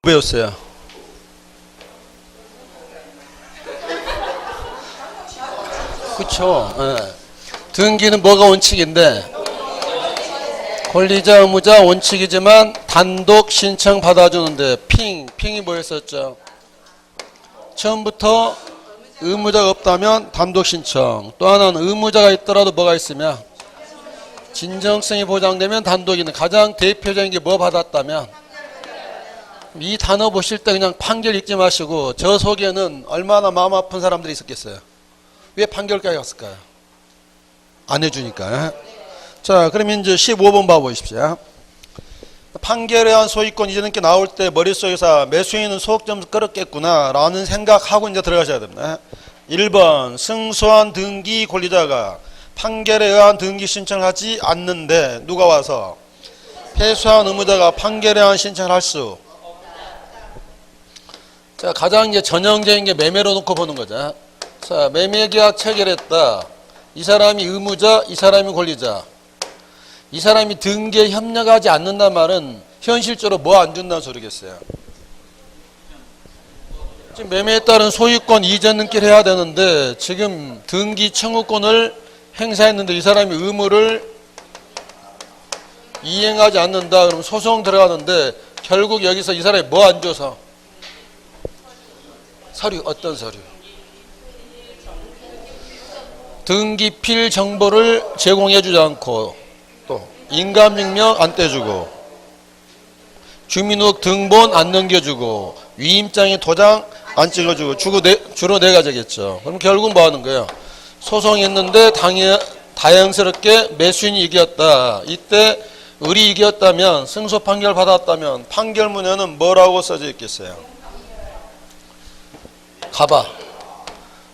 배웠어요. 그쵸. 예. 등기는 뭐가 원칙인데? 권리자 의무자 원칙이지만 단독 신청 받아주는데 핑이 뭐였었죠? 처음부터 의무자가 없다면 단독 신청. 또 하나는 의무자가 있더라도 뭐가 있으면 진정성이 보장되면 단독이는 가장 대표적인 게 뭐 받았다면 이 단어 보실 때 그냥 판결 읽지 마시고 저 속에는 얼마나 마음 아픈 사람들이 있었겠어요. 왜 판결까지 갔을까요? 안 해주니까. 자, 그러면 이제 15번 봐보십시오. 판결에 의한 소유권 이전에 나올 때 머릿속에서 매수인은 소득점 끌었겠구나 라는 생각하고 이제 들어가셔야 됩니다. 1번 승소한 등기 권리자가 판결에 의한 등기 신청을 하지 않는데 누가 와서 패소한 의무자가 판결에 의한 신청을 할 수. 자, 가장 이제 전형적인 게 매매로 놓고 보는 거죠. 자, 매매계약 체결했다. 이 사람이 의무자, 이 사람이 권리자. 이 사람이 등기에 협력하지 않는단 말은 현실적으로 뭐 안 준다는 소리겠어요. 지금 매매에 따른 소유권 이전 등기를 해야 되는데 지금 등기 청구권을 행사했는데 이 사람이 의무를 이행하지 않는다. 그럼 소송 들어가는데 결국 여기서 이 사람이 뭐 안 줘서? 서류, 어떤 서류? 등기필 정보를 제공해 주지 않고 또 인감증명 안 떼주고 주민등록 등본 안 넘겨주고 위임장에 도장 안 찍어주고 주로 네 가지겠죠. 그럼 결국 뭐 하는 거예요? 소송했는데 다행스럽게 매수인이 이겼다. 이때 을이 이겼다면 승소 판결 받았다면 판결문에는 뭐라고 써져 있겠어요? 가봐.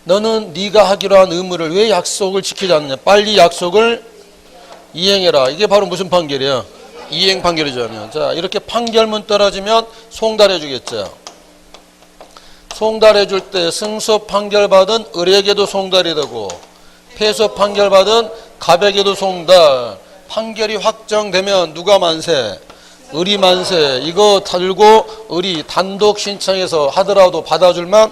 너는 네가 하기로 한 의무를 왜 약속을 지키지 않느냐. 빨리 약속을 이행해라. 이게 바로 무슨 판결이야? 이행 판결이잖아요. 자, 이렇게 판결문 떨어지면 송달해 주겠죠. 송달해 줄 때 승소 판결 받은 을에게도 송달이 되고 패소 판결 받은 갑에게도 송달. 판결이 확정되면 누가 만세? 을이 만세. 이거 들고 을이 단독 신청해서 하더라도 받아줄만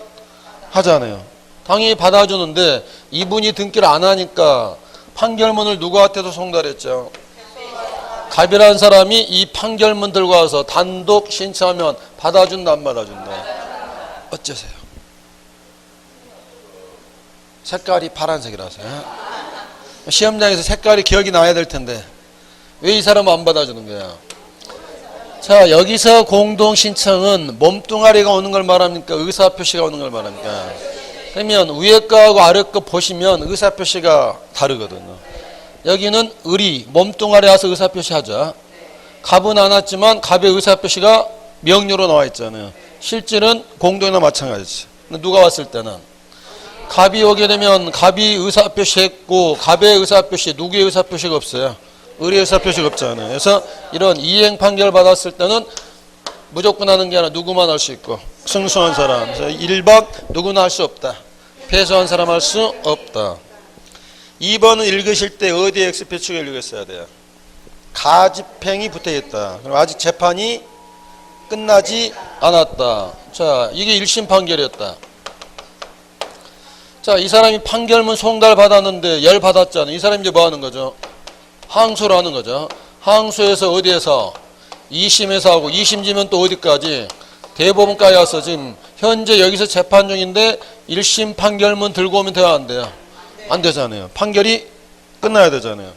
하잖아요. 당연히 받아주는데 이분이 등기를 안 하니까 판결문을 누구한테도 송달했죠? 갑이라는 사람이 이 판결문 들고 와서 단독 신청하면 받아준다 안 받아준다? 어쩌세요? 색깔이 파란색이라서요. 시험장에서 색깔이 기억이 나야 될 텐데 왜 이 사람은 안 받아주는 거야? 자, 여기서 공동신청은 몸뚱아리가 오는 걸 말합니까? 의사표시가 오는 걸 말합니까? 그러면 위에 거하고 아래 거 보시면 의사표시가 다르거든요. 여기는 을이 몸뚱아리 와서 의사표시 하죠. 갑은 안 왔지만 갑의 의사표시가 명료로 나와 있잖아요. 실질은 공동이나 마찬가지지. 누가 왔을 때는 갑이 오게 되면 갑이 의사표시 했고 갑의 의사표시, 누구의 의사표시가 없어요. 을의 의사표시가 없잖아요. 그래서 이런 이행 판결 받았을 때는 무조건 하는 게 아니라 누구만 할 수 있고 승소한 사람. 그래서 1번 누구나 할 수 없다. 패소한 사람 할 수 없다. 2번은 읽으실 때 어디에 X표시를 읽었어야 돼요? 가집행이 붙어있다. 그럼 아직 재판이 끝나지 않았다. 자, 이게 1심 판결이었다. 자, 이 사람이 판결문 송달 받았는데 열 받았잖아요. 이 사람이 이제 뭐 하는 거죠? 항소를 하는 거죠. 항소에서 어디에서? 2심에서 하고 2심지면 또 어디까지? 대법원까지 와서 지금 현재 여기서 재판 중인데 1심 판결문 들고 오면 돼야 안 돼요? 안 되잖아요. 판결이 끝나야 되잖아요.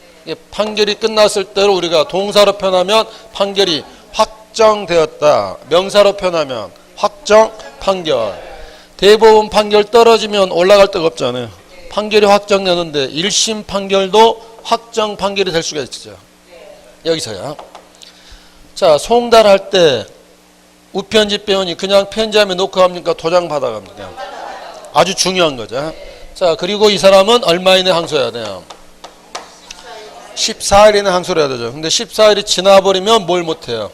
판결이 끝났을 때로 우리가 동사로 표현하면 판결이 확정되었다. 명사로 표현하면 확정 판결. 대법원 판결 떨어지면 올라갈 데가 없잖아요. 판결이 확정되는데 1심 판결도 확정 판결이 될 수가 있죠. 여기서요. 자, 송달할 때 우편집 배원이 그냥 편지함에 놓고 갑니까? 도장 받아갑니까? 아주 중요한 거죠. 자, 그리고 이 사람은 얼마 이내 항소해야 돼요? 14일 이내 항소를 해야 되죠. 근데 14일이 지나버리면 뭘 못해요?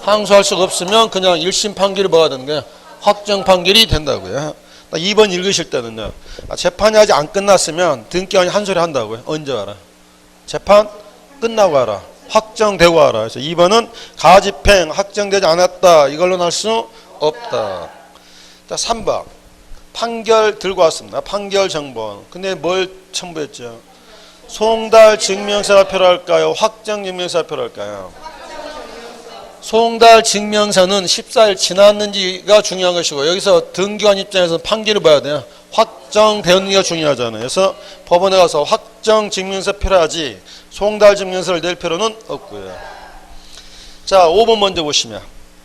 항소할 수가 없으면 그냥 1심 판결이 뭐가 되는 거예요? 확정 판결이 된다고요. 2번 읽으실 때는요. 재판이 아직 안 끝났으면 등기관이 한 소리 한다고요. 언제 알아? 재판 끝나고 알아. 확정되고 하라. 그래서 2번은 가집행 확정되지 않았다. 이걸로는 할 수 없다. 자, 3번. 판결 들고 왔습니다. 판결 정본. 근데 뭘 첨부했죠? 송달 증명서가 필요할까요? 확정 증명서가 필요할까요? 송달 증명서는 14일 지났는지가 중요한 것이고, 여기서 등기관 입장에서는 판결을 봐야 돼요. 확정되었는지가 중요하잖아요. 그래서 법원에 가서 확정 증명서 필요하지 송달 증명서를 낼 필요는 없고요. 자, 5번 먼저 보시면,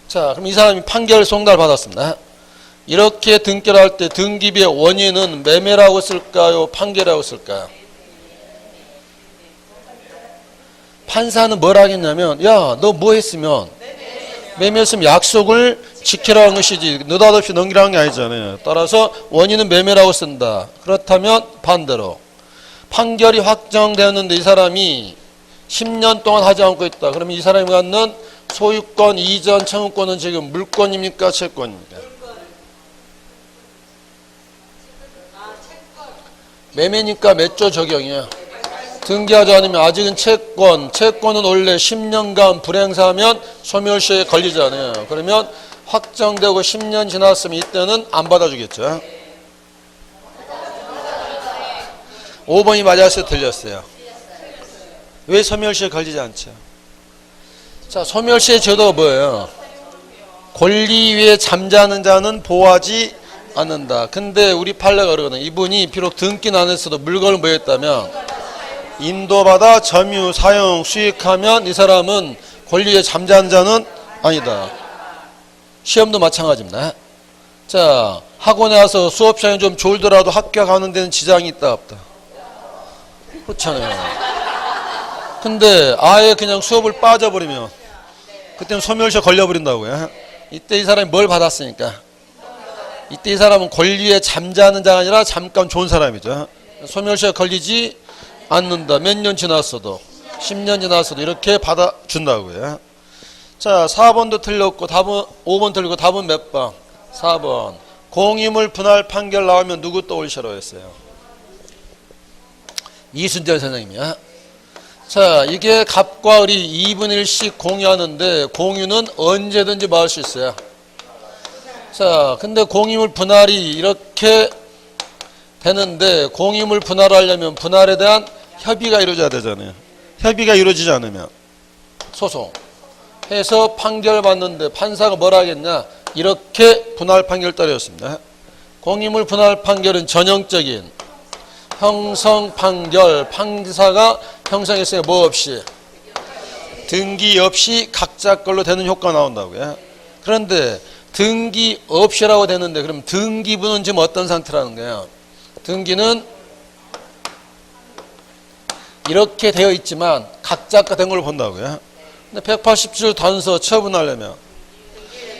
자, 그럼 이 사람이 판결 송달 받았습니다. 이렇게 등기를 할 때 등기비의 원인은 매매라고 쓸까요? 판결이라고 쓸까요? 판사는 뭘 하겠냐면, 야, 너 뭐 했으면 매매했으면 약속을 지키라는 것이지 느닷없이 넘기라는 게 아니잖아요. 따라서 원인은 매매라고 쓴다. 그렇다면 반대로 판결이 확정되었는데 이 사람이 10년 동안 하지 않고 있다. 그러면 이 사람이 갖는 소유권, 이전, 청구권은 지금 물권입니까? 채권입니까? 매매니까 몇 조 적용이야. 등기하지 않으면 아직은 채권은 원래 10년간 불행사하면 소멸시효에 걸리잖아요. 그러면 확정되고 10년 지났으면 이때는 안 받아주겠죠. 5번이 맞았어요? 틀렸어요? 왜 소멸시효에 걸리지 않죠? 자, 소멸시효의 제도가 뭐예요? 권리 위에 잠자는 자는 보호하지 않는다. 근데 우리 판례가 그러거든요. 이분이 비록 등기는 안 했어도 물건을 뭐 했다면 인도받아 점유, 사용, 수익하면 이 사람은 권리에 잠자는 자는 아니다. 시험도 마찬가지입니다. 자, 학원에 와서 수업 시간이 좀 졸더라도 합격하는 데는 지장이 있다 없다? 그렇잖아요. 근데 아예 그냥 수업을 빠져버리면 그때는 소멸시효 걸려버린다고요. 이때 이 사람이 뭘 받았으니까? 이때 이 사람은 권리에 잠자는 자가 아니라 잠깐 좋은 사람이죠. 소멸시효에 걸리지 않는다. 몇 년 지났어도 10년 지났어도 이렇게 받아준다고요. 자, 4번도 틀렸고 답은 5번 틀리고 답은 몇 번? 4번. 공유물 분할 판결 나오면 누구 떠올리시라고 했어요? 이순재 선생님이야. 자, 이게 갑과 을이 2분의 1씩 공유하는데 공유는 언제든지 막을 수 있어요. 자, 근데 공유물 분할이 이렇게 되는데 공유물 분할하려면 분할에 대한 협의가 이루어져야 되잖아요. 협의가 이루어지지 않으면 소송 해서 판결 받는데 판사가 뭐라 하겠냐? 이렇게 분할 판결 따르였습니다. 공유물 분할 판결은 전형적인 형성 판결, 판사가 형성했어요. 뭐 없이? 등기 없이 각자 걸로 되는 효과가 나온다고요. 그런데 등기 없이라고 되는데 그럼 등기부는 지금 어떤 상태라는 거예요? 등기는 이렇게 되어 있지만 각자가 된 걸로 본다고요. 근데 187 단서 처분하려면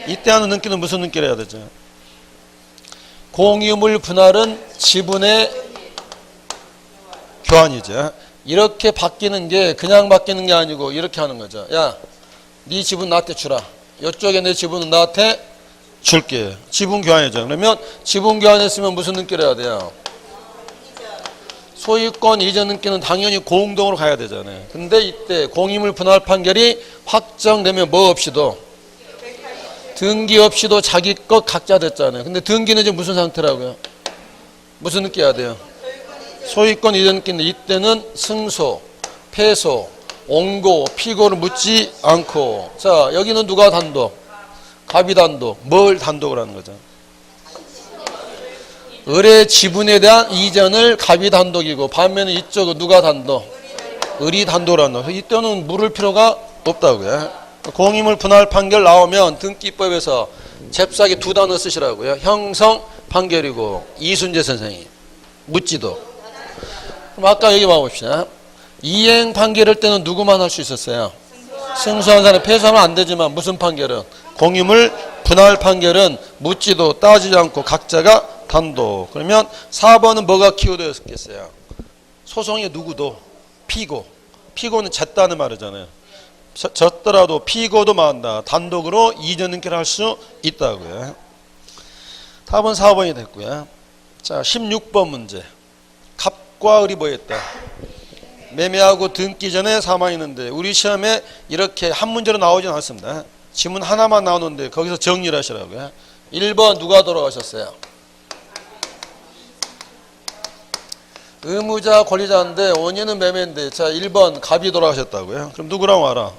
이때 하는 등기는 무슨 등기를 해야 되죠? 공유물 분할은 지분의 교환이죠. 이렇게 바뀌는 게 그냥 바뀌는 게 아니고 이렇게 하는 거죠. 야, 네 지분 나한테 주라. 이쪽에 내 지분은 나한테 줄게. 지분 교환이죠. 그러면 지분 교환했으면 무슨 등기를 해야 돼요? 소유권 이전 등기는 당연히 공동으로 가야 되잖아요. 근데 이때 공유물 분할 판결이 확정되면 뭐 없이도 등기 없이도 자기 것 각자 됐잖아요. 근데 등기는 지금 무슨 상태라고요? 무슨 등기 해야 돼요? 소유권 이전 등기인데 이때는 승소, 패소, 옹고, 피고를 묻지 않고 자, 여기는 누가 단독? 갑이 단독. 뭘 단독을 하는 거죠? 을의 지분에 대한 이전을 갑이 단독이고 반면에 이쪽은 누가 단독? 을이 단독을 한다. 이때는 물을 필요가 없다고요. 공유물 분할 판결 나오면 등기법에서 잽싸게 두 단어 쓰시라고요. 형성 판결이고 이순재 선생님 묻지도. 그럼 아까 여기 봐봅시다. 이행 판결할 때는 누구만 할 수 있었어요? 승소한 사람이 패소하면 안 되지만 무슨 판결은? 공유물 분할 판결은 묻지도 따지지 않고 각자가 단독. 그러면 4번은 뭐가 키워드였겠어요? 소송의 누구도 피고. 피고는 졌다는 말이잖아요. 졌더라도 피고도 말한다. 단독으로 이전 등기를 할 수 있다고요. 답은 4번이 됐고요. 자, 16번 문제. 갑과 을이 뭐 했다? 매매하고 등기 전에 사망했는데 우리 시험에 이렇게 한 문제로 나오진 않습니다. 지문 하나만 나오는데 거기서 정리를 하시라고요. 1번 누가 돌아가셨어요? 의무자 권리자인데 원인은 매매인데 자 1번 갑이 돌아가셨다고요. 그럼 누구랑 와라?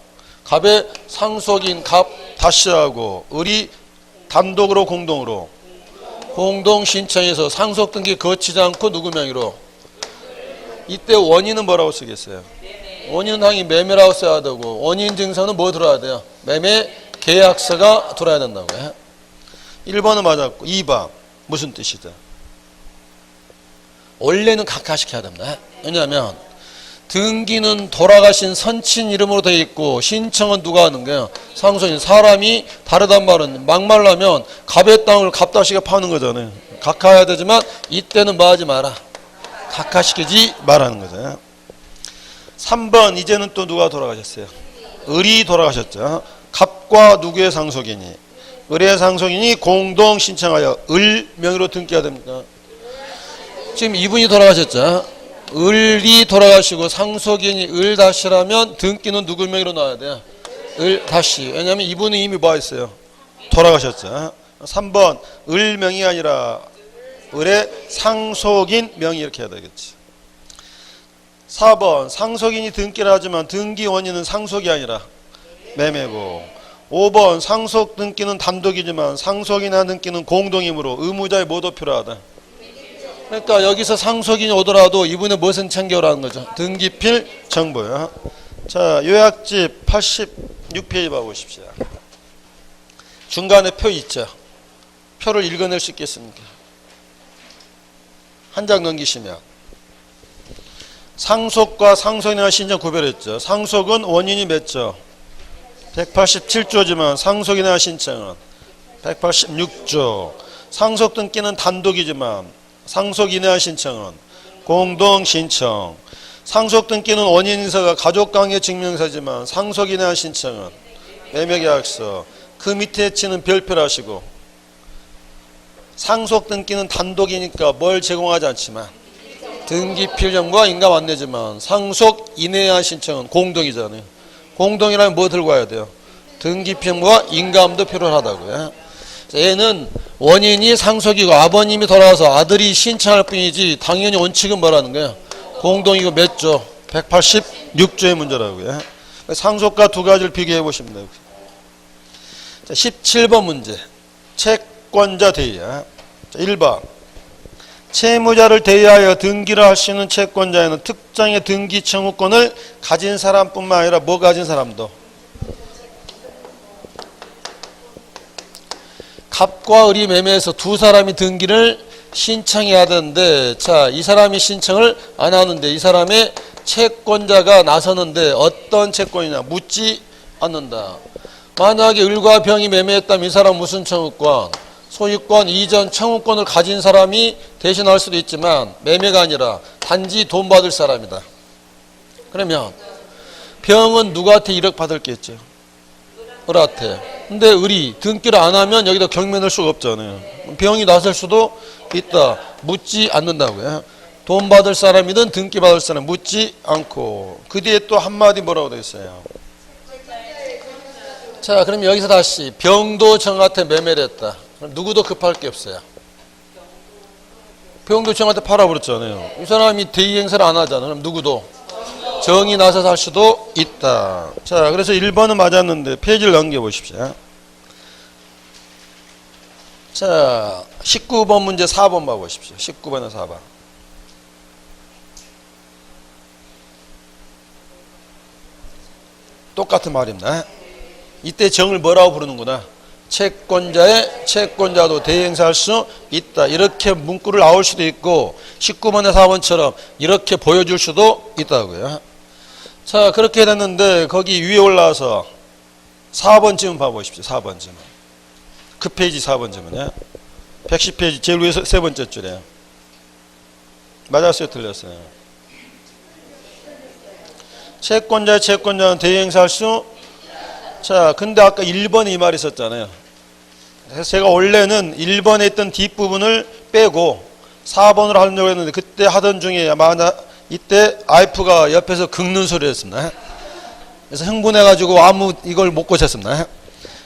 갑의 상속인 갑 다시하고 을이 단독으로 공동으로 공동 신청해서 상속 등기 거치지 않고 누구 명의로? 이때 원인은 뭐라고 쓰겠어요? 원인은 당연히 매매라고 써야 되고 원인 증서는 뭐 들어야 돼요? 매매 계약서가 들어야 된다고요. 1번은 맞았고 2번 무슨 뜻이죠? 원래는 각하시켜야 됩니다. 왜냐하면 등기는 돌아가신 선친 이름으로 되어 있고 신청은 누가 하는 거예요? 상속인. 사람이 다르단 말은 막말로 하면 갑의 땅을 갑다시가 파는 거잖아요. 각하해야 되지만 이때는 뭐 하지 마라. 각하시키지 말라는 거죠. 3번 이제는 또 누가 돌아가셨어요? 을이 돌아가셨죠. 갑과 누구의 상속인이? 을의 상속인이 공동 신청하여 을 명의로 등기해야 됩니까? 지금 이분이 돌아가셨죠. 을이 돌아가시고 상속인이 을 다시라면 등기는 누구 명의로 나와야 돼요? 을 다시. 왜냐하면 이분은 이미 뭐 했어요? 돌아가셨죠. 3번 을 명의가 아니라 을의 상속인 명의 이렇게 해야 되겠지. 4번 상속인이 등기를 하지만 등기 원인은 상속이 아니라 매매고. 5번 상속 등기는 단독이지만 상속인이나 등기는 공동이므로 의무자의 모두 필요하다. 그러니까 여기서 상속인이 오더라도 이분은 무엇은 챙겨오라는 거죠? 등기필 정보요. 자, 요약집 86페이지 봐보십시오. 중간에 표 있죠? 표를 읽어낼 수 있겠습니까? 한 장 넘기시면 상속과 상속인과 신청 구별했죠. 상속은 원인이 몇 조? 187조지만 상속인과 신청은 186조. 상속 등기는 단독이지만 상속인의 신청은 공동신청. 상속 등기는 원인인서가 가족관계 증명서지만 상속인의 신청은 매매계약서. 그 밑에 치는 별표를 하시고 상속 등기는 단독이니까 뭘 제공하지 않지만 등기필 정보와 인감 안내지만 상속인의 신청은 공동이잖아요. 공동이라면 뭐 들고 와야 돼요? 등기필 정보와 인감도 필요하다고요. 얘는 원인이 상속이고 아버님이 돌아와서 아들이 신청할 뿐이지 당연히 원칙은 뭐라는 거예요? 공동이고 몇 조? 186조의 문제라고요. 상속과 두 가지를 비교해 보시면 돼요. 17번 문제. 채권자 대여. 1번. 채무자를 대여하여 등기를 할 수 있는 채권자에는 특정의 등기 청구권을 가진 사람뿐만 아니라 뭐 가진 사람도? 갑과 을이 매매해서 두 사람이 등기를 신청해야 되는데 자, 이 사람이 신청을 안 하는데 이 사람의 채권자가 나서는데 어떤 채권이냐? 묻지 않는다. 만약에 을과 병이 매매했다면 이 사람 무슨 청구권? 소유권, 이전 청구권을 가진 사람이 대신할 수도 있지만 매매가 아니라 단지 돈 받을 사람이다. 그러면 병은 누구한테 1억 받을 게 있죠? 을한테. 근데 을이 등기를 안 하면 여기다 경매할 수가 없잖아요. 병이 나설 수도 있다. 묻지 않는다고요. 돈 받을 사람이든 등기 받을 사람 묻지 않고. 그 뒤에 또 한마디 뭐라고 되어 있어요? 자, 그럼 여기서 다시 병도 정한테 매매를 했다. 그럼 누구도 급할 게 없어요. 병도 정한테 팔아버렸잖아요. 이 사람이 대의 행사를 안 하잖아요. 그럼 누구도 정이 나서서 할 수도 있다. 자, 그래서 1번은 맞았는데 페이지를 넘겨보십시오. 자, 19번 문제 4번 봐보십시오. 19번에 4번. 똑같은 말입니다. 이때 정을 뭐라고 부르는구나? 채권자의 채권자도 대행사할 수 있다. 이렇게 문구를 나올 수도 있고 19번에 4번처럼 이렇게 보여줄 수도 있다고요. 자, 그렇게 됐는데 거기 위에 올라와서 4번 지문 봐보십시오. 4번 지문. 그 페이지 4번 지문이요. 110페이지 제일 위에 세 번째 줄이에요. 맞았어요? 틀렸어요? 채권자의 채권자는 대행사할 수. 자, 근데 아까 1번에 이 말이 있었잖아요. 그래서 제가 원래는 1번에 있던 뒷부분을 빼고 4번으로 하려고 했는데 그때 하던 중에 아마 이때 와이프가 옆에서 긁는 소리를 했습니다. 그래서 흥분해가지고 아무 이걸 못 고쳤습니다.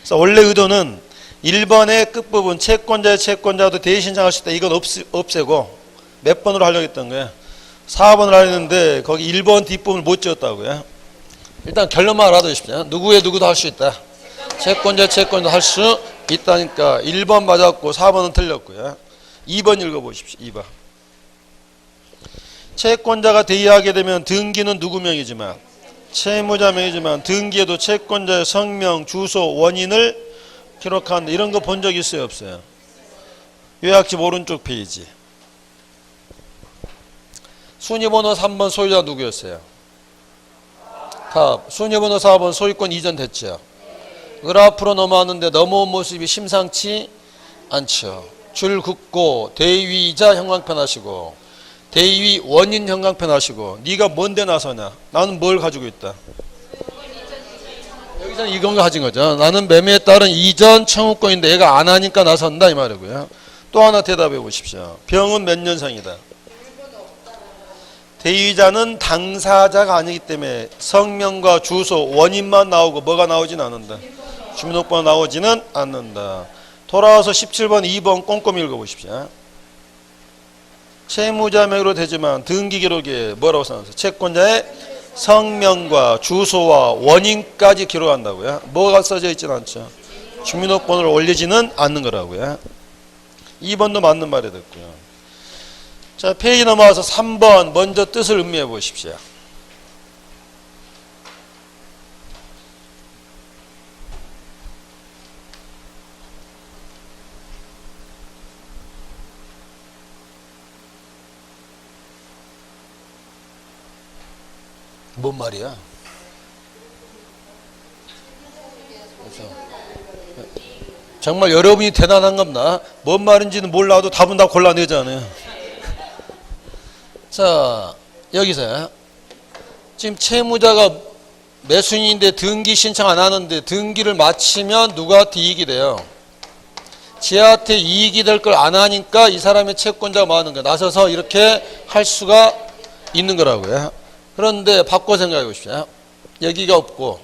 그래서 원래 의도는 1번의 끝부분 채권자의 채권자도 대위 신청할 수 있다. 이건 없애고 몇 번으로 하려고 했던 거예요. 4번을 하려는데 거기 1번 뒷부분을 못 지었다고요. 일단 결론만 알아두십시오. 누구의 누구도 할 수 있다. 채권자 채권도 할 수 있다니까 1번 맞았고 4번은 틀렸고요. 2번 읽어보십시오. 2번. 채권자가 대의하게 되면 등기는 누구 명이지만 채무자 명이지만 등기에도 채권자의 성명, 주소, 원인을 기록한다. 이런 거 본 적 있어요? 없어요? 요약집 오른쪽 페이지. 순위번호 3번 소유자 누구였어요? 갑. 순위번호 4번 소유권 이전됐죠. 그래프로 넘어왔는데 넘어온 모습이 심상치 않죠. 줄 긋고 대위이자 형광펜 하시고 대위 원인 형광펜 하시고 네가 뭔데 나서냐? 나는 뭘 가지고 있다? 여기서는 이건 가진 거죠. 나는 매매에 따른 이전 청구권인데 얘가 안 하니까 나선다 이 말이고요. 또 하나 대답해 보십시오. 병은 몇 년생이다? 대위자는 당사자가 아니기 때문에 성명과 주소, 원인만 나오고 뭐가 나오진 않는다. 주민등록번호 나오지는 않는다. 돌아와서 17번 2번 꼼꼼히 읽어보십시오. 채무자 명의로 되지만 등기기록에 뭐라고 써놨어요? 채권자의 성명과 주소와 원인까지 기록한다고요. 뭐가 써져 있지는 않죠. 주민등록번호를 올리지는 않는 거라고요. 2번도 맞는 말이 됐고요. 자, 페이지 넘어와서 3번 먼저 뜻을 음미해 보십시오. 뭔 말이야? 정말 여러분이 대단한 겁니다. 뭔 말인지는 몰라도 답은 다 골라내잖아요. 자, 여기서 지금 채무자가 매수인인데 등기 신청 안 하는데 등기를 마치면 누구한테 이익이 돼요? 지한테 이익이 될 걸 안 하니까 이 사람의 채권자가 많은 거예요. 나서서 이렇게 할 수가 있는 거라고요. 그런데 바꿔 생각해 보십시오. 여기가 없고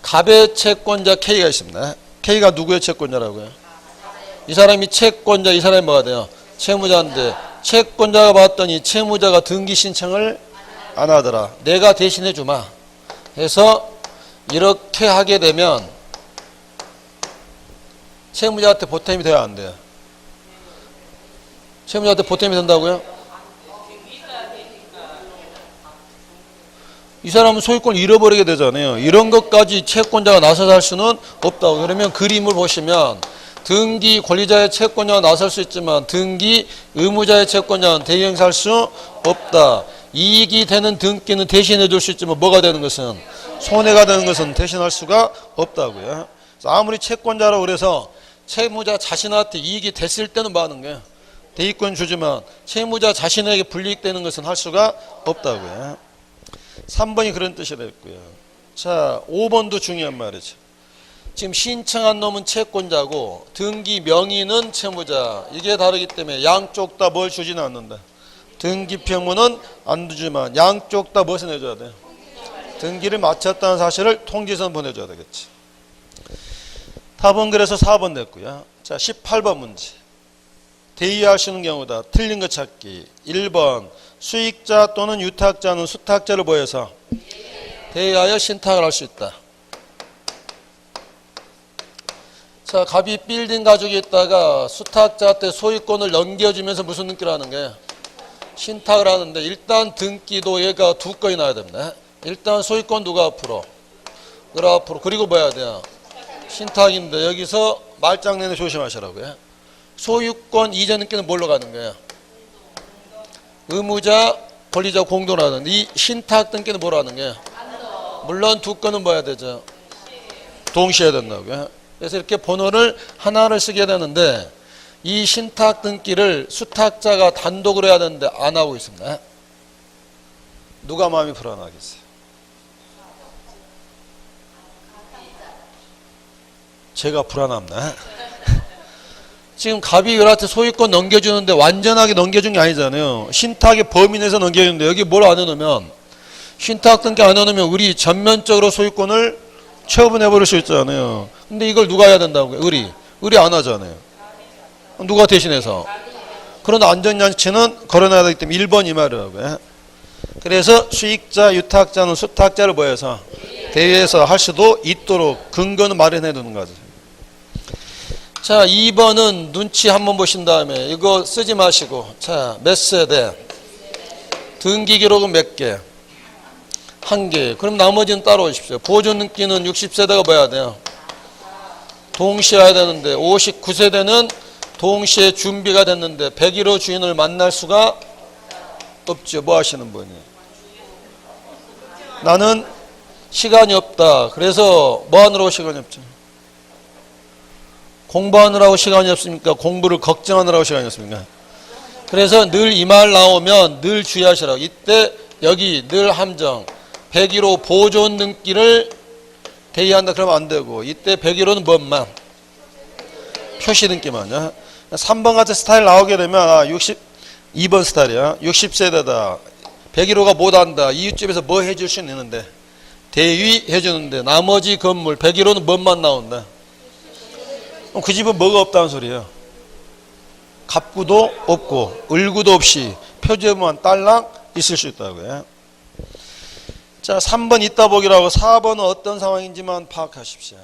갑의 채권자 K가 있습니다. K가 누구의 채권자라고요? 이 사람이 채권자, 이 사람이 뭐가 돼요? 채무자인데 채권자가 봤더니 채무자가 등기 신청을 안 하더라. 내가 대신해 주마. 해서 이렇게 하게 되면 채무자한테 보탬이 돼야 안 돼요? 채무자한테 보탬이 된다고요? 이 사람은 소유권을 잃어버리게 되잖아요. 이런 것까지 채권자가 나서서 할 수는 없다고. 그러면 그림을 보시면 등기 권리자의 채권자가 나설 수 있지만 등기 의무자의 채권자는 대위 행사할 수 없다. 이익이 되는 등기는 대신해 줄 수 있지만 뭐가 되는 것은 손해가 되는 것은 대신할 수가 없다고요. 아무리 채권자라고 그래서 채무자 자신한테 이익이 됐을 때는 뭐 하는 거예요? 대위권 주지만 채무자 자신에게 불이익되는 것은 할 수가 없다고요. 3번이 그런 뜻이라 했고요. 자, 5번도 중요한 말이죠. 지금 신청한 놈은 채권자고 등기 명의는 채무자. 이게 다르기 때문에 양쪽 다 뭘 주지는 않는다. 등기평문은 안 주지만 양쪽 다 무엇을 내줘야 돼요? 등기를 마쳤다는 사실을 통지선 보내줘야 되겠지. 답은 그래서 4번 됐고요. 자, 18번 문제. 대의하시는 경우다. 틀린 거 찾기. 1번 수익자 또는 유탁자는 수탁자를 보여서 대의하여 신탁을 할 수 있다. 자, 갑이 빌딩 가지고 있다가 수탁자한테 소유권을 넘겨주면서 무슨 등기를 하는 거예요? 신탁을 하는데 일단 등기도 얘가 두 건이 나야 됩니다. 일단 소유권 누가 앞으로? 그라 앞으로. 그리고 뭐 해야 돼요? 신탁인데 여기서 말장난에 조심하시라고요. 소유권 이전 등기는 뭘로 가는 거예요? 의무자, 권리자 공동으로 하는데 이 신탁 등기는 뭐로 하는 거예요? 물론 두 건은 뭐 해야 되죠? 동시에 해야 된다고요. 그래서 이렇게 번호를 하나를 쓰게 되는데 이 신탁 등기를 수탁자가 단독으로 해야 되는데 안 하고 있습니다. 누가 마음이 불안하겠어요? 제가 불안합니다. 지금 갑이 을한테 소유권 넘겨주는데 완전하게 넘겨준 게 아니잖아요. 신탁의 범위 내에서 넘겨주는데 여기 뭘 안 해놓으면 신탁 등기 안 해놓으면 을이 전면적으로 소유권을 처분해버릴 수 있잖아요. 근데 이걸 누가 해야 된다고요? 을이 안 하잖아요. 누가 대신해서? 그런 안전장치는 걸어놔야 되기 때문에 1번 이 말이라고요. 그래서 수익자, 유탁자는 수탁자를 뭐해서 대위해서 할 수도 있도록 근거는 마련해 두는 거죠. 자, 2번은 눈치 한번 보신 다음에 이거 쓰지 마시고, 자, 몇 세대? 등기 기록은 몇 개? 1개. 그럼 나머지는 따로 오십시오. 보존 등기는 60세대가 뭐야 돼요? 동시에 해야 되는데 59세대는 동시에 준비가 됐는데 101호 주인을 만날 수가 없죠. 뭐 하시는 분이? 나는 시간이 없다. 그래서 뭐 하느라고 시간이 없죠? 공부하느라고 시간이 없습니까? 공부를 걱정하느라고 시간이 없습니까? 그래서 늘 이 말 나오면 늘 주의하시라고. 이때 여기 늘 함정 101호 보존 등기를 대의한다 그러면 안 되고, 이때 101호는 뭔만? 표시 등기만요. 3번 같은 스타일 나오게 되면 62번 스타일이야. 60세대다. 101호가 못한다. 이웃집에서 뭐 해줄 수 있는데 대위 해주는데 나머지 건물 101호는 뭔만 나온다. 그럼 그 집은 뭐가 없다는 소리예요? 갑구도 없고 을구도 없이 표지만 딸랑 있을 수 있다고요. 자, 3번 이따 보기라고. 4번은 어떤 상황인지만 파악하십시오.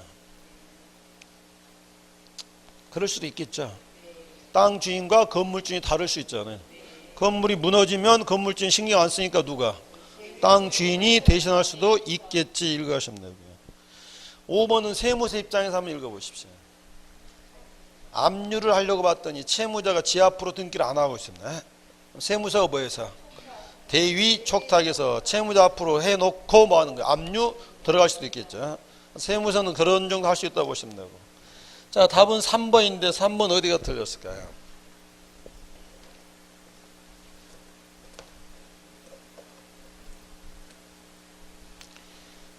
그럴 수도 있겠죠. 땅 주인과 건물 주인이 다를 수 있잖아요. 건물이 무너지면 건물 주인 신경 안 쓰니까 누가? 땅 주인이 대신할 수도 있겠지. 읽어가시면 되고요. 5번은 세무사 입장에서 한번 읽어보십시오. 압류를 하려고 봤더니 채무자가 지 앞으로 등기를 안 하고 있습니다. 세무사가 뭐해서? 대위 촉탁해서 채무자 앞으로 해놓고 뭐 하는 거예요? 압류 들어갈 수도 있겠죠. 세무사는 그런 정도 할 수 있다고 보시면 되고. 자, 답은 3번인데 3번 어디가 틀렸을까요?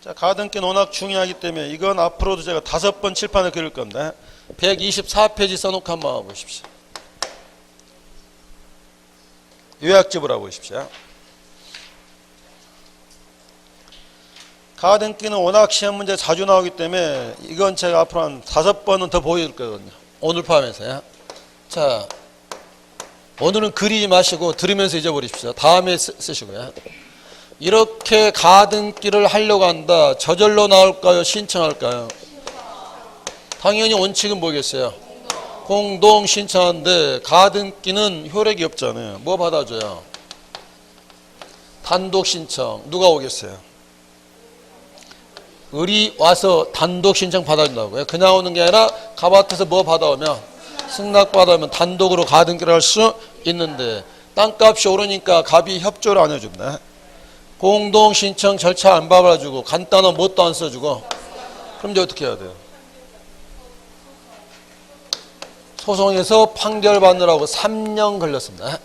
자, 가등기는 워낙 중요하기 때문에 이건 앞으로도 제가 5번 칠판을 그릴 겁니다. 124페이지 써놓고 한번 보십시오. 요약집을 해보십시오. 가등기는 워낙 시험 문제 자주 나오기 때문에 이건 제가 앞으로 한 5번은 더 보여줄 거거든요. 오늘 포함해서요. 자, 오늘은 그리지 마시고 들으면서 잊어버리십시오. 다음에 쓰시고요. 이렇게 가등기를 하려고 한다. 저절로 나올까요? 신청할까요? 당연히 원칙은 뭐겠어요? 공동 신청하는데 가등기는 효력이 없잖아요. 뭐 받아줘요? 단독 신청. 누가 오겠어요? 을이 와서 단독 신청 받아준다고요. 그냥 오는 게 아니라 갑밭에서 뭐 받아오면, 승낙 받아오면 단독으로 가등기를 할 수 있는데 땅값이 오르니까 갑이 협조를 안 해준다. 공동 신청 절차 안 밟아주고 간단한 뭣도 안 써주고, 그럼 이제 어떻게 해야 돼요? 소송에서 판결 받느라고 3년 걸렸습니다.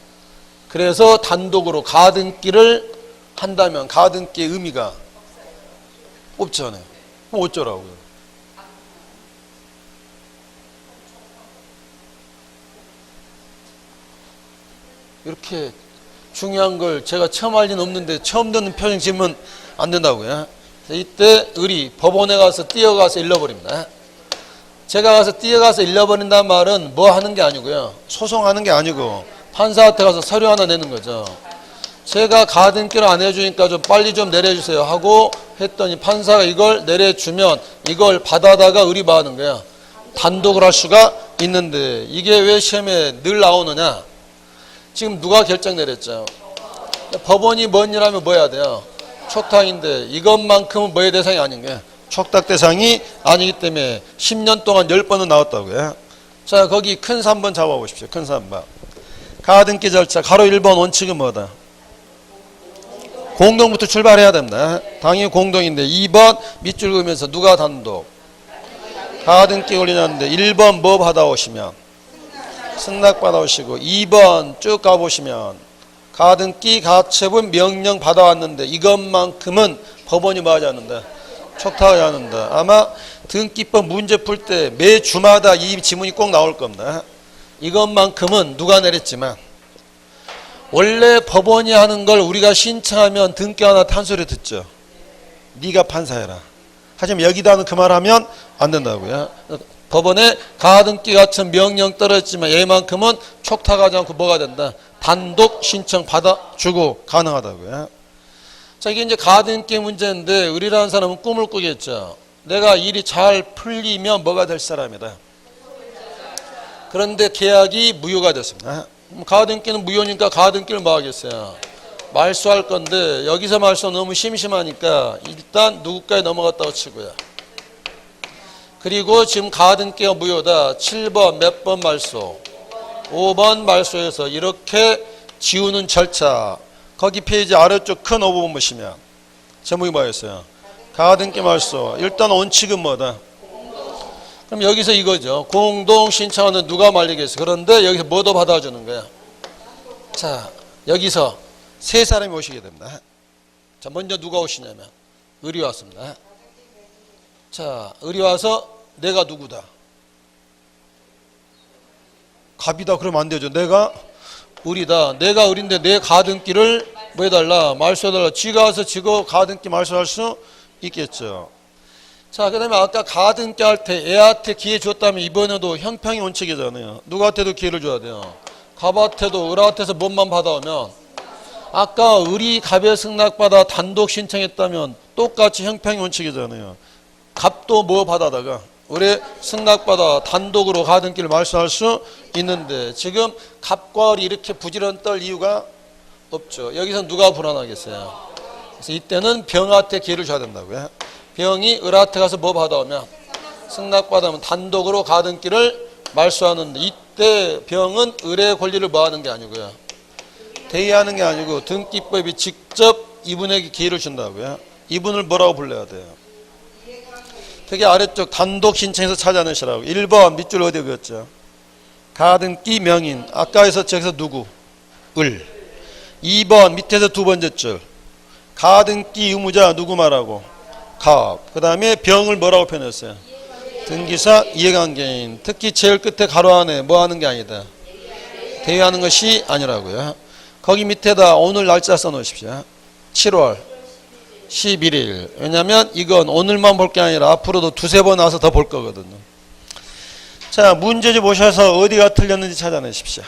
그래서 단독으로 가등기를 한다면 가등기의 의미가 없잖아요. 그럼 어쩌라고요? 이렇게 중요한 걸 제가 처음 할 리는 없는데 처음 듣는 표정 지으면 안 된다고요. 이때 을이 법원에 가서 뛰어가서 잃어버립니다. 제가 가서 뛰어가서 잃어버린다는 말은 뭐 하는 게 아니고요. 소송하는 게 아니고 판사한테 가서 서류 하나 내는 거죠. 제가 가등기를 안 해주니까 좀 빨리 좀 내려주세요 하고 했더니 판사가 이걸 내려주면 이걸 받아다가 을이 뭐 하는 거야? 단독을 할 수가 있는데 이게 왜 시험에 늘 나오느냐? 지금 누가 결정 내렸죠? 법원이 뭔 일 하면 뭐 해야 돼요? 촉탁인데 이것만큼은 뭐의 대상이 아닌 거야? 촉탁 대상이 아니기 때문에 10년 동안 10번은 나왔다고요. 자, 거기 큰 3번 잡아보십시오. 큰 3번. 가등기 절차 가로 1번 원칙은 뭐다? 공동부터 출발해야 됩니다. 당연히 공동인데 2번 밑줄 그으면서 누가 단독? 가등기 걸리냐는데 1번 뭐 받아오시면? 승낙 받아오시고 2번 쭉 가보시면 가등기 가처분 명령 받아왔는데 이것만큼은 법원이 뭐 하지 않는다? 촉탁하지 않는다. 아마 등기법 문제 풀 때 매 주마다 이 지문이 꼭 나올 겁니다. 이것만큼은 누가 내렸지만 원래 법원이 하는 걸 우리가 신청하면 등기 하나 한 소리 듣죠. 네가 판사해라. 하지만 여기다는 그 말하면 안 된다고요. 법원에 가등기 같은 명령 떨어졌지만 얘만큼은 촉탁하지 않고 뭐가 된다. 단독 신청 받아주고 가능하다고요. 자, 이게 이제 가등기 문제인데 의리라는 사람은 꿈을 꾸겠죠. 내가 일이 잘 풀리면 뭐가 될 사람이다. 그런데 계약이 무효가 됐습니다. 가등기는 무효니까 가등기를 뭐 하겠어요? 말소할 건데 여기서 말소 너무 심심하니까 일단 누구까지 넘어갔다고 치고요. 그리고 지금 가등기가 무효다. 7번 몇 번 말소? 5번 말소해서 이렇게 지우는 절차. 거기 페이지 아래쪽 큰 5번 보시면 제목이 뭐였어요? 가등기 말소. 일단 원칙은 뭐다? 그럼 여기서 이거죠. 공동 신청하는 누가 말리겠어. 그런데 여기서 뭐도 받아주는 거야. 자, 여기서 세 사람이 오시게 됩니다. 자, 먼저 누가 오시냐면 의리 왔습니다. 자, 의리 와서 내가 누구다. 갑이다 그러면 안 되죠. 내가 의리다. 내가 의리인데 내 가등기를 뭐 해달라. 말소해달라. 지가 와서 지가 가등기 말소할 수 있겠죠. 자, 그 다음에 아까 가등기 할 때 애한테 기회 줬다면 이번에도 형평이 원칙이잖아요. 누구한테도 기회를 줘야 돼요. 갑한테도 을한테서 뭔만 받아오면 아까 을이 갑에 승낙받아 단독 신청했다면 똑같이 형평이 원칙이잖아요. 갑도 뭐 받아다가 을에 승낙받아 단독으로 가등기를 말소할 수 있는데 지금 갑과 을이 이렇게 부지런 떨 이유가 없죠. 여기서 누가 불안하겠어요. 그래서 이때는 병한테 기회를 줘야 된다고요. 병이 을한테 가서 뭐 받아오면 승낙받으면 단독으로 가등기를 말소하는데 이때 병은 을의 권리를 뭐 하는 게 아니고요. 대의하는 게 아니고 등기법이 직접 이분에게 기회를 준다고요. 이분을 뭐라고 불러야 돼요? 되게 아래쪽 단독 신청해서 찾아내시라고. 1번 밑줄 어디 그었죠? 가등기 명인. 아까에서 저기서 누구? 을. 2번 밑에서 두 번째 줄. 가등기 의무자 누구 말하고? 갑. 그 다음에 병을 뭐라고 표현했어요? 등기사 이해관계인. 특히 제일 끝에 가로 안에 뭐 하는 게 아니다. 대의하는 것이 아니라고요. 거기 밑에다 오늘 날짜 써놓으십시오. 7월 11일. 왜냐하면 이건 오늘만 볼 게 아니라 앞으로도 두세 번 와서 더 볼 거거든요. 자, 문제집 보셔서 어디가 틀렸는지 찾아내십시오.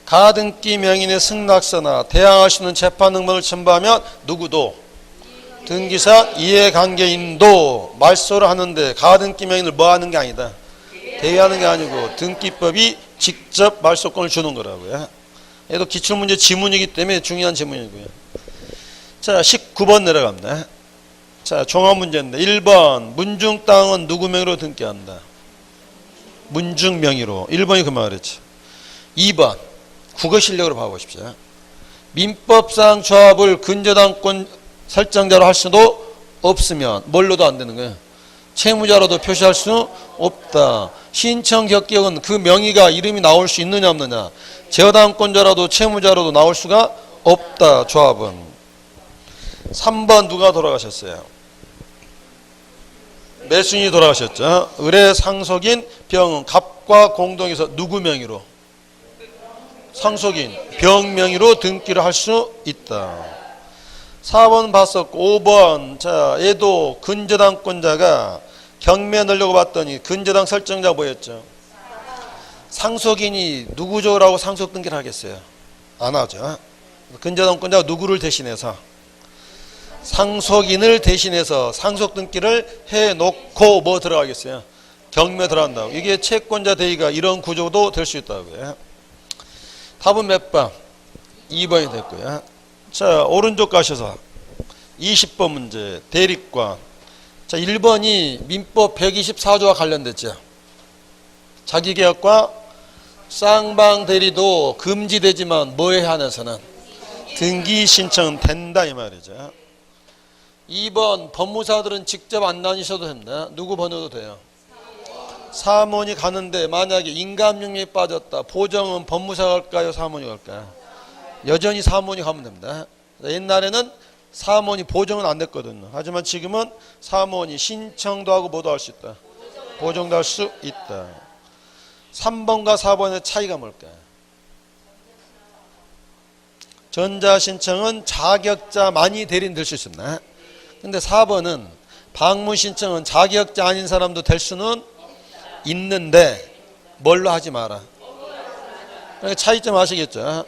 가등기 명인의 승낙서나 대항할 수 있는 재판 능력을 첨부하면 누구도 등기사 이해관계인도 말소를 하는데 가등기 명인을 뭐 하는 게 아니다. 대의하는 게 아니고 등기법이 직접 말소권을 주는 거라고요. 얘도 기출문제 지문이기 때문에 중요한 지문이고요. 자, 19번 내려갑니다. 자, 종합문제인데 1번 문중 땅은 누구 명의로 등기한다. 문중 명의로. 1번이 그 말이지. 2번 국어 실력으로 봐보십시오. 민법상 조합을 근저당권 설정자로 할 수도 없으면 뭘로도 안 되는 거예요. 채무자로도 표시할 수 없다. 신청 격격은 그 명의가 이름이 나올 수 있느냐 없느냐. 제어당권자라도 채무자로도 나올 수가 없다. 조합은. 3번 누가 돌아가셨어요? 매순이 돌아가셨죠. 을의 상속인 병은 갑과 공동해서 누구 명의로? 상속인 병 명의로 등기를 할 수 있다. 4번 봤었고 5번 자 얘도 근저당권자가 경매 넣으려고 봤더니 근저당 설정자 뭐였죠? 상속인이 누구죠라고 상속 등기를 하겠어요? 안 하죠. 근저당권자가 누구를 대신해서 상속인을 대신해서 상속 등기를 해놓고 뭐 들어가겠어요? 경매 들어간다고. 이게 채권자 대의가 이런 구조도 될 수 있다고요. 답은 몇 번? 2번이 됐고요. 자, 오른쪽 가셔서 20번 문제 대립관. 자, 1번이 민법 124조와 관련됐죠. 자기계약과 쌍방대리도 금지되지만 뭐에 한해서는 등기 신청은 된다 이 말이죠. 2번 법무사들은 직접 안 다니셔도 됩니다. 누구 번호도 돼요. 사무원이 가는데 만약에 인감용에 빠졌다. 보정은 법무사가 갈까요? 사무원이 갈까요? 여전히 사무원이 가면 됩니다. 옛날에는 사무원이 보정은 안 됐거든요. 하지만 지금은 사무원이 신청도 하고 뭐도 할 수 있다. 보정도 할 수 있다. 3번과 4번의 차이가 뭘까요? 전자신청은 자격자만이 대리인 될 수 있습니다. 근데 4번은 방문신청은 자격자 아닌 사람도 될 수는 있는데 뭘로 하지 마라. 그러니까 차이점 아시겠죠?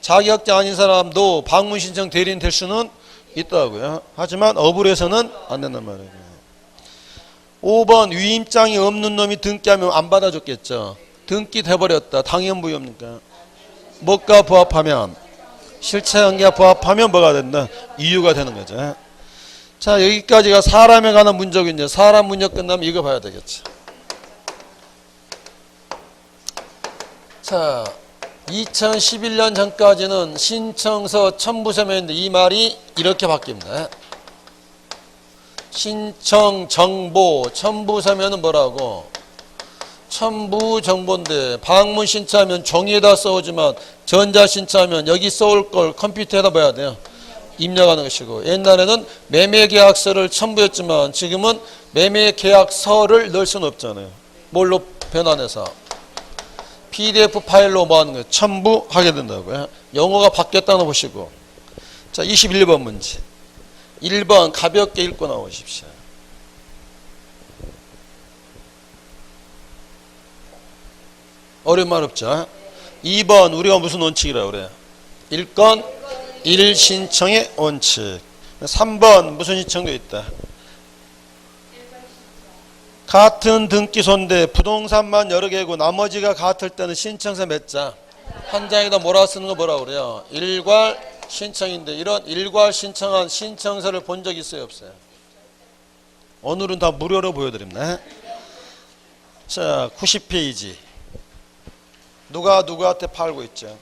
자격자 아닌 사람도 방문신청 대리인 될 수는 있다고요. 하지만 어불에서는 안 된단 말이에요. 5번 위임장이 없는 놈이 등기하면 안 받아줬겠죠. 등기 돼버렸다. 당연부여입니까? 뭐가 부합하면, 실체관계가 부합하면 뭐가 된다? 이유가 되는 거죠. 자, 여기까지가 사람에 관한 문제군요. 사람 문제 끝나면 이거 봐야 되겠죠. 자, 2011년 전까지는 신청서 첨부서면인데 이 말이 이렇게 바뀝니다. 신청 정보 첨부서면은 뭐라고? 첨부 정보인데 방문 신청하면 종이에다 써오지만 전자 신청하면 여기 써올 걸 컴퓨터에다 봐야 돼요. 입력하는 것이고, 옛날에는 매매계약서를 첨부했지만 지금은 매매계약서를 넣을 수는 없잖아요. 뭘로 변환해서 PDF 파일로 뭐 하는 거예요? 첨부하게 된다고요. 영어가 바뀌었다는 거 보시고. 자, 21번 문제. 1번 가볍게 읽고 나오십시오. 어려운 말 없죠? 2번 우리가 무슨 원칙이라고 그래요? 1건 1신청의 원칙. 3번 무슨 신청도 있다? 같은 등기소인데 부동산만 여러 개고 나머지가 같을 때는 신청서 몇 장? 한 장에다 몰아 쓰는 거 뭐라고 그래요? 일괄 신청인데 이런 일괄 신청한 신청서를 본 적 있어요? 없어요? 오늘은 다 무료로 보여드립니다. 자, 90페이지. 누가 누구한테 팔고 있죠?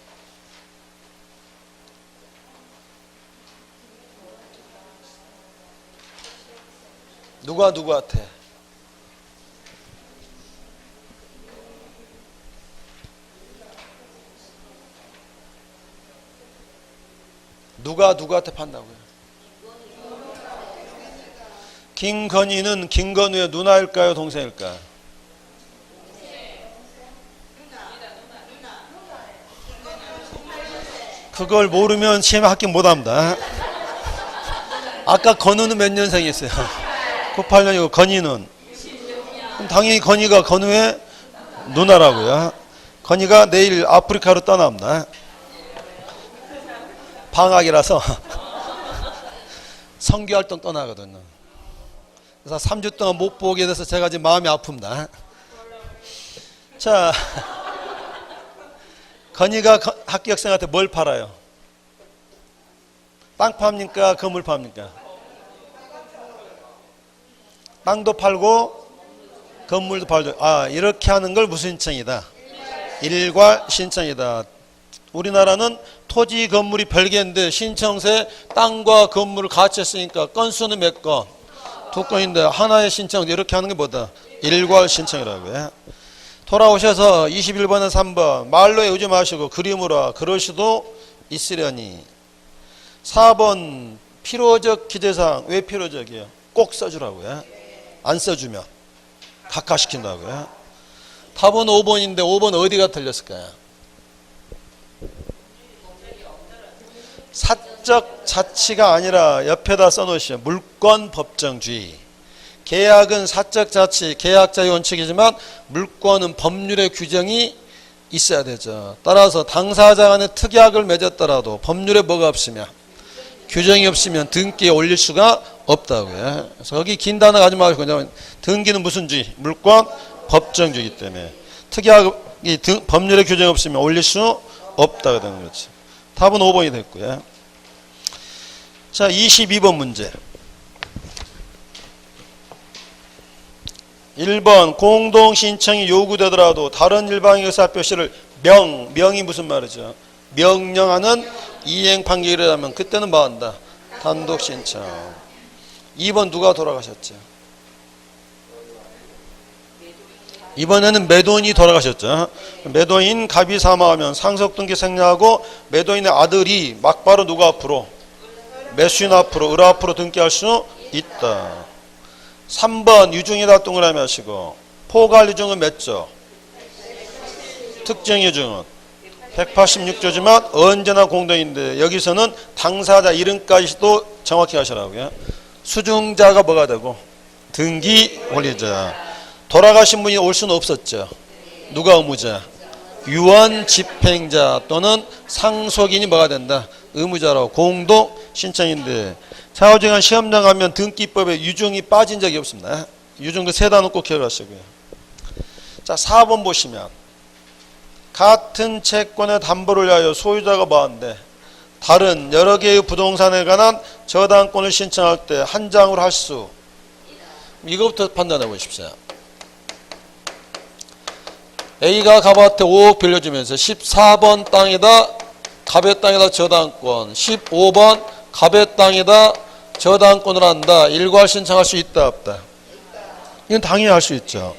누가 누구한테? 누가 누구한테 판다고요? 김건희는 김건우의 누나일까요? 동생일까요? 그걸 모르면 시험에 합격 못합니다. 아까 건우는 몇 년생이었어요? 98년이고 건희는? 그럼 당연히 건희가 건우의 누나라고요. 건희가 내일 아프리카로 떠납니다. 방학이라서 선교활동 떠나거든요. 그래서 3주 동안 못 보게 돼서 제가 지금 마음이 아픕니다. 자, 건희가 학교학생한테 뭘 팔아요? 땅 팝니까? 건물 팝니까? 땅도 팔고 건물도 팔고. 아, 이렇게 하는 걸 무슨 신청이다? 일괄 신청이다. 우리나라는 토지 건물이 별개인데 신청서에 땅과 건물을 같이 했으니까 건수는 몇 건? 2건인데 하나의 신청 이렇게 하는 게 뭐다? 일괄 신청이라고요. 돌아오셔서 21번은 3번 말로 외우지 마시고 그림으로 그럴 수도 있으려니. 4번 필요적 기재사항. 왜 필요적이에요? 꼭 써주라고요. 안 써주면 각하시킨다고요. 답은 5번인데 5번 어디가 틀렸을까요? 사적 자치가 아니라 옆에다 써놓으시죠. 물권 법정주의. 계약은 사적 자치, 계약자의 원칙이지만 물권은 법률의 규정이 있어야 되죠. 따라서 당사자 간에 특약을 맺었더라도 법률에 뭐가 없으면, 규정이 없으면 등기에 올릴 수가 없다고요. 그래서 여기 긴 단어 가지 말고 그냥 등기는 무슨 주의? 물권 법정주의이기 때문에 특약이 법률의 규정이 없으면 올릴 수 없다고 되는 거죠. 답은 5번이 됐고요. 자, 22번 문제. 1번 공동신청이 요구되더라도 다른 일방의 의사표시를 명이 무슨 말이죠? 명령하는 이행판결이라면 그때는 뭐 한다? 단독신청. 2번 누가 돌아가셨죠? 이번에는 매도인이 돌아가셨죠. 매도인 갑이 사망하면 상속등기 생략하고 매도인의 아들이 막바로 누가 앞으로? 매수인 앞으로 을 앞으로 등기할 수 있다. 3번 유증이다 동그라미 하시고 포괄 유증은 몇 조? 특정 유증은 186조지만 언제나 공동인데 여기서는 당사자 이름까지도 정확히 하시라고요. 수증자가 뭐가 되고 등기 권리자. 돌아가신 분이 올 수는 없었죠. 누가 의무자? 유언 집행자 또는 상속인이 뭐가 된다? 의무자라고 공동 신청인데 사후정한 시험장 가면 등기법에 유증이 빠진 적이 없습니다. 유증 그 세 단어 꼭 기억하시고요. 자, 4번 보시면 같은 채권의 담보를 위하여 소유자가 뭐한데 다른 여러 개의 부동산에 관한 저당권을 신청할 때 한 장으로 할 수. 이것부터 판단해 보십시오. A가 갑한테 5억 빌려주면서 14번 땅에다 갑의 땅에다 저당권, 15번 갑의 땅에다 저당권을 한다. 일괄 신청할 수 있다 없다? 이건 당연히 할 수 있죠.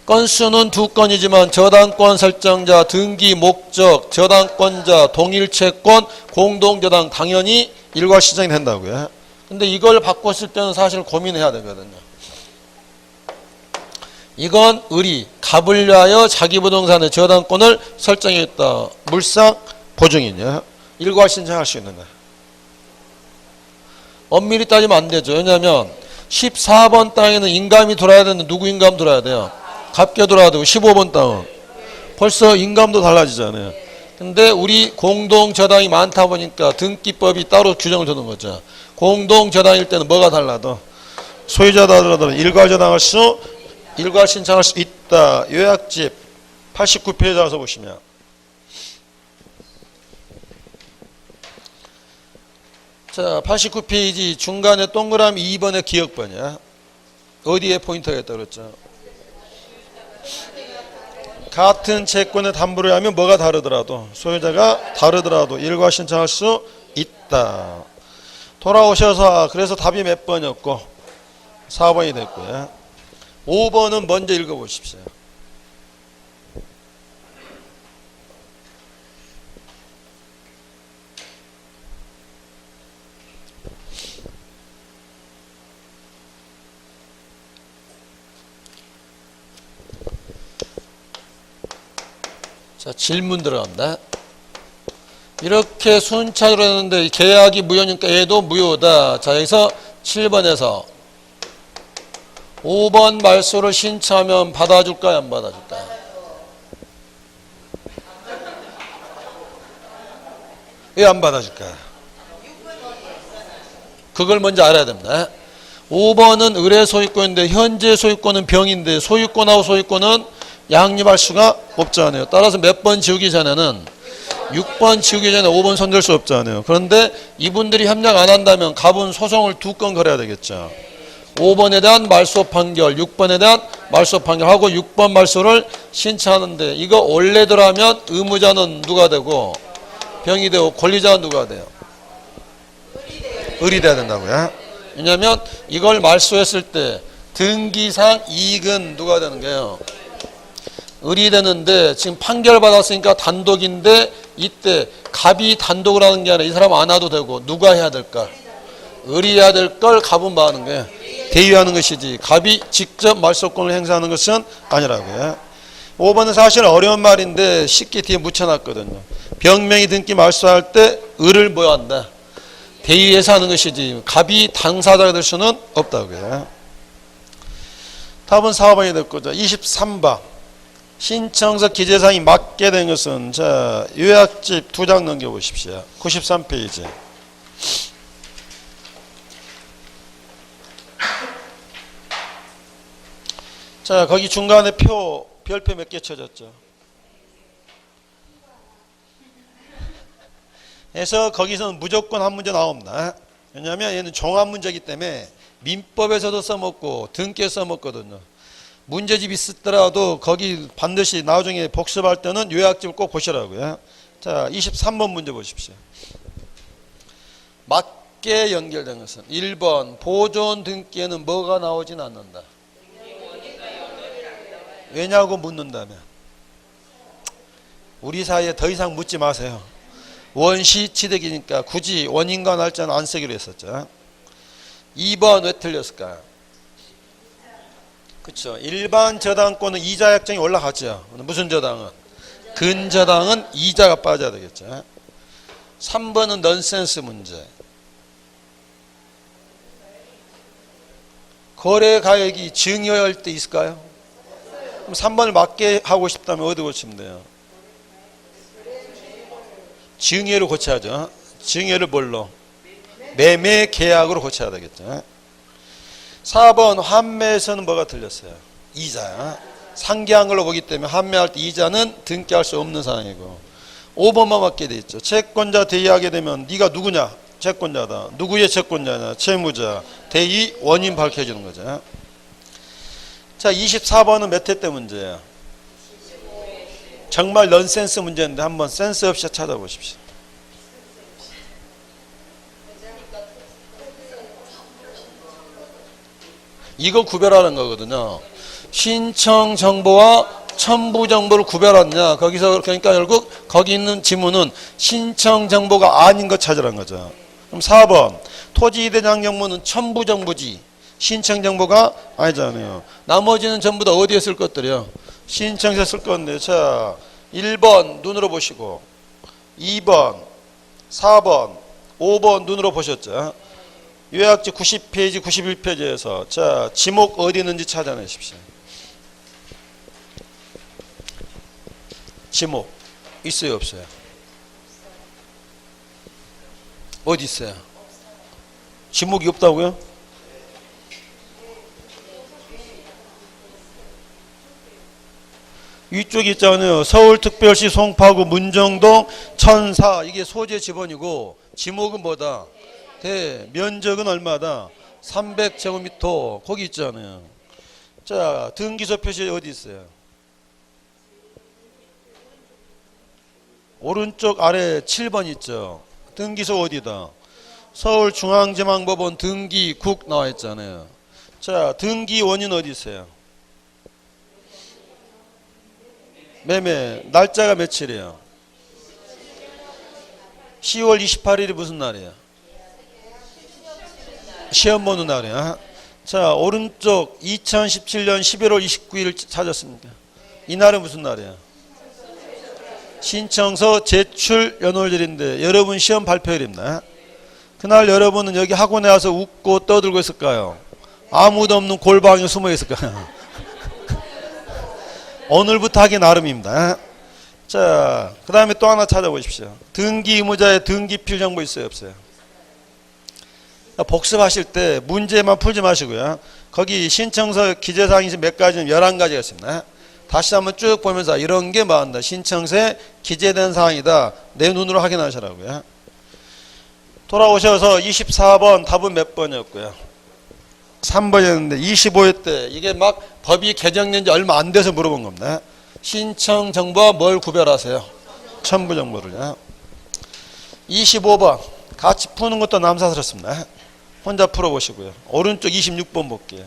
건수는 2건이지만 저당권 설정자, 등기 목적, 저당권자, 동일채권, 공동저당 당연히 일괄 신청이 된다고요. 근데 이걸 바꿨을 때는 사실 고민해야 되거든요. 이건 을이 갑을 위하여 자기 부동산의 저당권을 설정했다. 물상 보증이냐? 일괄 신청할 수 있는 거야. 엄밀히 따지면 안 되죠. 왜냐하면 14번 땅에는 인감이 들어야 되는데 누구 인감 들어야 돼요? 갑게 들어야 되고 15번 땅은 벌써 인감도 달라지잖아요. 근데 우리 공동저당이 많다 보니까 등기법이 따로 규정을 두는 거죠. 공동저당일 때는 뭐가 달라도 소유자다 하더라도 일괄 신청할 수 있다. 요약집 89페이지 가서 보시면 자 89페이지 중간에 동그라미 2번의 기억번이야. 어디에 포인트가 있다고 그랬죠? 같은 채권의 담보를 하면 뭐가 다르더라도 소유자가 다르더라도 일괄 신청할 수 있다. 돌아오셔서 그래서 답이 몇 번이었고 4번이 됐고요. 5번은 먼저 읽어보십시오. 자, 질문 들어갑니다. 이렇게 순차적으로 했는데 계약이 무효니까 얘도 무효다. 자, 여기서 7번에서 5번 말소를 신청하면 받아줄까요? 안 받아줄까요? 왜 안 받아줄까요? 그걸 먼저 알아야 됩니다. 5번은 을의 소유권인데 현재 소유권은 병인데 소유권하고 소유권은 양립할 수가 없잖아요. 따라서 몇 번 지우기 전에는 6번 지우기 전에 5번 손댈 수 없잖아요. 그런데 이분들이 협력 안 한다면 갑은 소송을 2건 걸어야 되겠죠. 5번에 대한 말소 판결, 6번에 대한 말소 판결하고 6번 말소를 신청하는데 이거 원래대로 하면 의무자는 누가 되고 병이 되고 권리자는 누가 돼요? 을이 돼야 된다고요. 왜냐하면 이걸 말소했을 때 등기상 이익은 누가 되는 거예요? 을이 되는데 지금 판결 받았으니까 단독인데 이때 갑이 단독을 하는 게 아니라 이 사람 안 와도 되고 누가 해야 될까? 을이 해야 될 걸 갑은 뭐 하는 거예요? 대위하는 것이지 갑이 직접 말소권을 행사하는 것은 아니라고요. 5번은 사실 어려운 말인데 쉽게 뒤에 묻혀놨거든요. 병명의 등기 말소할 때 을을 뭐 한다? 대위해서 하는 것이지 갑이 당사자가 될 수는 없다고요. 답은 4번이 될 거죠. 23번 신청서 기재사항이 맞게 된 것은 자 요약집 2장 넘겨보십시오. 93페이지. 자 거기 중간에 별표 몇 개 쳐졌죠. 그래서 거기서는 무조건 한 문제 나옵니다. 왜냐하면 얘는 종합 문제이기 때문에 민법에서도 써먹고 등기에 써먹거든요. 문제집 있었더라도 거기 반드시 나중에 복습할 때는 요약집을 꼭 보시라고요. 자 23번 문제 보십시오. 맞게 연결된 것은 1번 보존 등기에는 뭐가 나오진 않는다. 왜냐고 묻는다면 우리 사이에 더 이상 묻지 마세요. 원시지대기니까 굳이 원인과 날짜는 안 쓰기로 했었죠. 2번 왜 틀렸을까요? 그렇죠. 일반 저당권은 이자 약정이 올라가죠. 무슨 저당은? 근저당은 이자가 빠져야 되겠죠. 3번은 넌센스 문제. 거래가액이 증여할 때 있을까요? 그럼 3번을 맞게 하고 싶다면 어디 고치면 돼요? 증여로 고쳐야죠. 증여를 뭘로? 매매 계약으로 고쳐야 되겠죠. 4번 환매에서는 뭐가 틀렸어요? 이자. 상기한 걸로 보기 때문에 환매할 때 이자는 등기할 수 없는 상황이고 5번만 맞게 돼 있죠. 채권자 대의하게 되면 네가 누구냐? 채권자다. 누구의 채권자냐? 채무자. 대의 원인 밝혀주는 거죠. 자, 24번은 몇 회 때 문제예요? 정말 넌센스 문제인데 한번 센스 없이 찾아보십시오. 이거 구별하는 거거든요. 신청 정보와 첨부 정보를 구별하느냐. 거기서 그러니까 결국 거기 있는 지문은 신청 정보가 아닌 거 찾으라는 거죠. 그럼 4번 토지대장 정보는 첨부 정보지 신청 정보가 아니잖아요. 나머지는 전부 다 어디에 쓸 것들이요? 신청서에 쓸 건데. 자, 1번 눈으로 보시고 2번 4번 5번 눈으로 보셨죠. 요약지 90페이지 91페이지에서 자 지목 어디 있는지 찾아내십시오. 지목 있어요 없어요? 어디 있어요? 지목이 없다고요? 위쪽에 있잖아요. 서울특별시 송파구 문정동 1004 이게 소재 지번이고 지목은 뭐다? 면적은 얼마다? 300제곱미터 거기 있잖아요. 자 등기소 표시 어디 있어요? 오른쪽 아래 7번 있죠. 등기소 어디다? 서울중앙지방법원 등기국 나와 있잖아요. 자 등기 원인 어디 있어요? 매매 날짜가 며칠이에요? 10월 28일이 무슨 날이에요? 시험 보는 날이야. 자 오른쪽 2017년 11월 29일 찾았습니다. 이 날은 무슨 날이야? 신청서 제출 연월일인데 여러분 시험 발표일입니다. 그날 여러분은 여기 학원에 와서 웃고 떠들고 있을까요? 아무도 없는 골방에 숨어 있을까요? 오늘부터 하기 나름입니다. 자, 그 다음에 또 하나 찾아보십시오. 등기 의무자의 등기필 정보 있어요 없어요? 복습하실 때 문제만 풀지 마시고요. 거기 신청서 기재사항이 몇 가지는 11가지가 있습니다. 다시 한번 쭉 보면서 이런 게 뭐한다. 신청서에 기재된 사항이다. 내 눈으로 확인하시라고요. 돌아오셔서 24번 답은 몇 번이었고요? 3번이었는데 25회 때 이게 막 법이 개정된 지 얼마 안 돼서 물어본 겁니다. 신청 정보와 뭘 구별하세요? 첨부 정보를요. 25번 같이 푸는 것도 남사스럽습니다. 혼자 풀어보시고요. 오른쪽 26번 볼게요.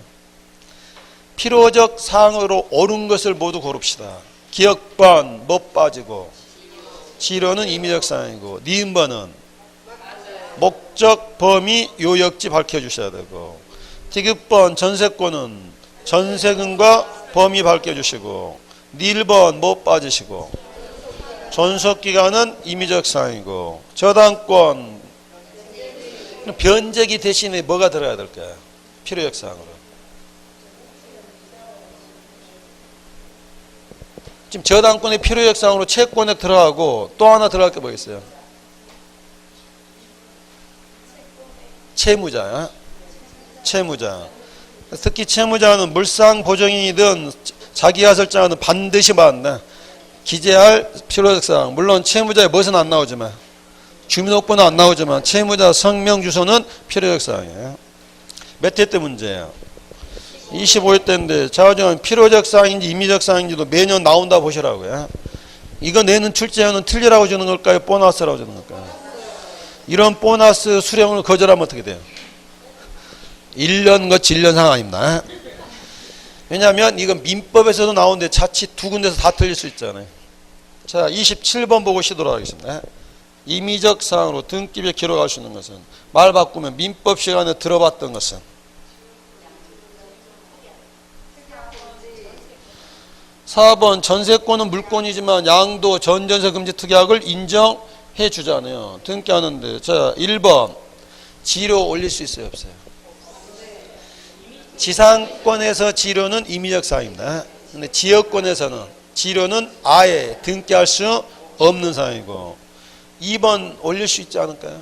필요적 사항으로 옳은 것을 모두 고릅시다. 기억번 못 빠지고 지료는 임의적 사항이고 니은번은 목적 범위 요역지 밝혀주셔야 되고 디귿번 전세권은 전세금과 범위 밝혀주시고 닐번 못 빠지시고 존속기간은 임의적 사항이고 저당권 변제기 대신에 뭐가 들어야 될까요? 필요적 사항으로. 지금 저당권의 필요적 사항으로 채권액 들어가고 또 하나 들어갈 게 뭐 있어요? 채무자. 채무자. 특히 채무자는 물상보증인이든 자기하설자는 반드시 받는다. 기재할 필요적 사항. 물론 채무자의 무엇은 안 나오지만 주민등록번호 안 나오지만 채무자 성명 주소는 필요적 사항이에요. 몇 회 때 문제예요? 25회 때인데 자화정은 필요적 사항인지 임의적 사항인지도 매년 나온다 보시라고요. 이거 내는 출제하는 틀리라고 주는 걸까요? 보너스라고 주는 걸까요? 이런 보너스 수령을 거절하면 어떻게 돼요? 1년 거치 1년 상황입니다. 왜냐하면 이건 민법에서도 나오는데 자칫 두 군데서 다 틀릴 수 있잖아요. 자 27번 보고 시도록 하겠습니다. 임의적 사항으로 등기부에 기록할 수 있는 것은 말 바꾸면 민법 시간에 들어봤던 것은 4번 전세권은 물권이지만 양도 전전세 금지 특약을 인정해 주잖아요. 등기하는데. 자, 1번 지료 올릴 수 있어요, 없어요? 지상권에서 지료는 임의적 사항입니다. 근데 지역권에서는 지료는 아예 등기할 수 없는 사항이고 2번 올릴 수 있지 않을까요?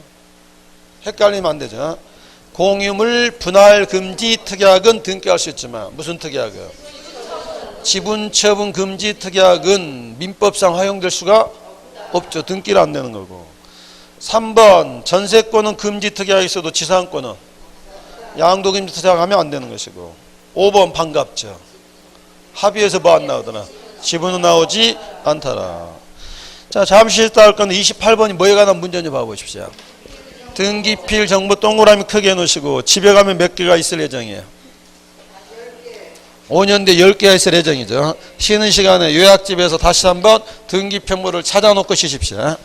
헷갈리면 안 되죠. 공유물 분할 금지 특약은 등기할 수 있지만 무슨 특약이요? 지분 처분 금지 특약은 민법상 허용될 수가 없죠. 등기를 안 내는 거고. 3번 전세권은 금지 특약이 있어도 지상권은 양도 금지 특약하면 안 되는 것이고. 5번 반갑죠. 합의에서 뭐 안 나오더라? 지분은 나오지 않더라. 자, 잠시 있다 할 건데 28번이 뭐에 관한 문제인지 봐보십시오. 등기필 정보 동그라미 크게 해놓으시고 집에 가면 몇 개가 있을 예정이에요? 5년 뒤에 10개가 있을 예정이죠. 쉬는 시간에 요약집에서 다시 한번 등기표물을 찾아놓고 쉬십시오.